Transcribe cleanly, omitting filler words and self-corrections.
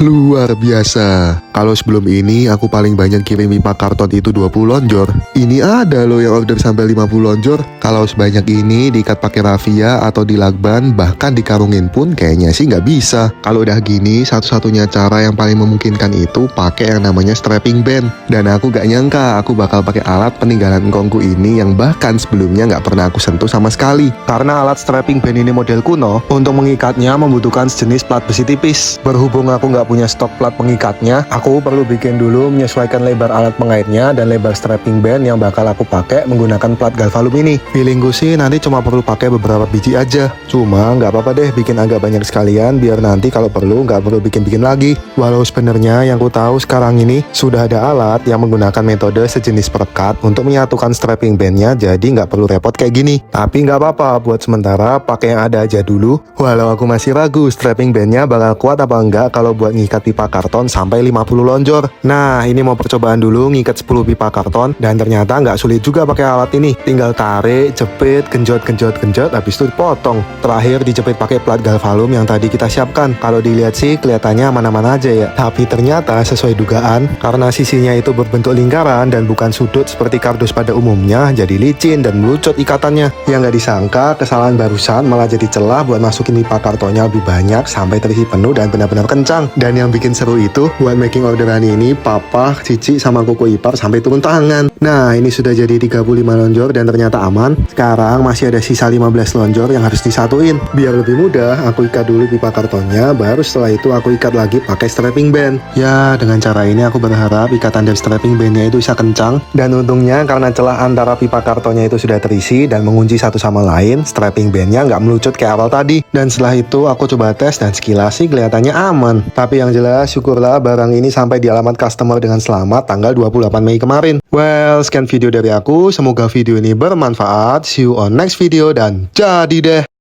Luar biasa. Kalau sebelum ini aku paling banyak kirim pipa karton itu 20 lonjor. Ini ada loh yang order sampai 50 lonjor. Kalau sebanyak ini diikat pakai rafia atau dilakban, bahkan dikarungin pun kayaknya sih nggak bisa. Kalau udah gini, satu-satunya cara yang paling memungkinkan itu pakai yang namanya strapping band. Dan aku gak nyangka aku bakal pakai alat peninggalan engkongku ini yang bahkan sebelumnya nggak pernah aku sentuh sama sekali. Karena alat strapping band ini model kuno, untuk mengikatnya membutuhkan sejenis plat besi tipis. Berhubung aku nggak punya stok plat pengikatnya, aku perlu bikin dulu menyesuaikan lebar alat pengaitnya dan lebar strapping band yang bakal aku pakai menggunakan plat galvalum ini. Feelingku sih nanti cuma perlu pakai beberapa biji aja. Cuma nggak apa-apa deh bikin agak banyak sekalian biar nanti kalau perlu nggak perlu bikin-bikin lagi. Walau sebenarnya yang ku tahu sekarang ini sudah ada alat yang menggunakan metode sejenis perekat untuk menyatukan strapping bandnya, jadi nggak perlu repot kayak gini. Tapi nggak apa-apa, buat sementara pakai yang ada aja dulu. Walau aku masih ragu strapping bandnya bakal kuat apa enggak kalau buat ngikat pipa karton sampai 50 lonjor. Nah, ini mau percobaan dulu ngikat 10 pipa karton dan ternyata nggak sulit juga pakai alat ini. Tinggal tarik, jepit, genjot, habis itu dipotong. Terakhir dijepit pakai plat galvalum yang tadi kita siapkan. Kalau dilihat sih kelihatannya aman-aman aja ya. Tapi ternyata sesuai dugaan, karena sisinya itu berbentuk lingkaran dan bukan sudut seperti kardus pada umumnya, jadi licin dan melucut ikatannya. Yang nggak disangka, kesalahan barusan malah jadi celah buat masukin pipa kartonnya lebih banyak sampai terisi penuh dan benar-benar kencang. Dan yang bikin seru itu, buat making orderan ini, papa, cici, sama koko ipar sampai turun tangan. Nah, ini sudah jadi 35 lonjor dan ternyata aman. Sekarang masih ada sisa 15 lonjor yang harus disatuin. Biar lebih mudah, aku ikat dulu pipa kartonnya, baru setelah itu aku ikat lagi pakai strapping band. Ya, dengan cara ini aku berharap ikatan dari strapping bandnya itu bisa kencang. Dan untungnya karena celah antara pipa kartonnya itu sudah terisi dan mengunci satu sama lain, strapping bandnya nggak melucut kayak awal tadi. Dan setelah itu aku coba tes dan sekilas sih kelihatannya aman. Tapi yang jelas syukurlah barang ini sampai di alamat customer dengan selamat tanggal 28 Mei kemarin. Well, sekian video dari aku. Semoga video ini bermanfaat. See you on next video dan jadi deh.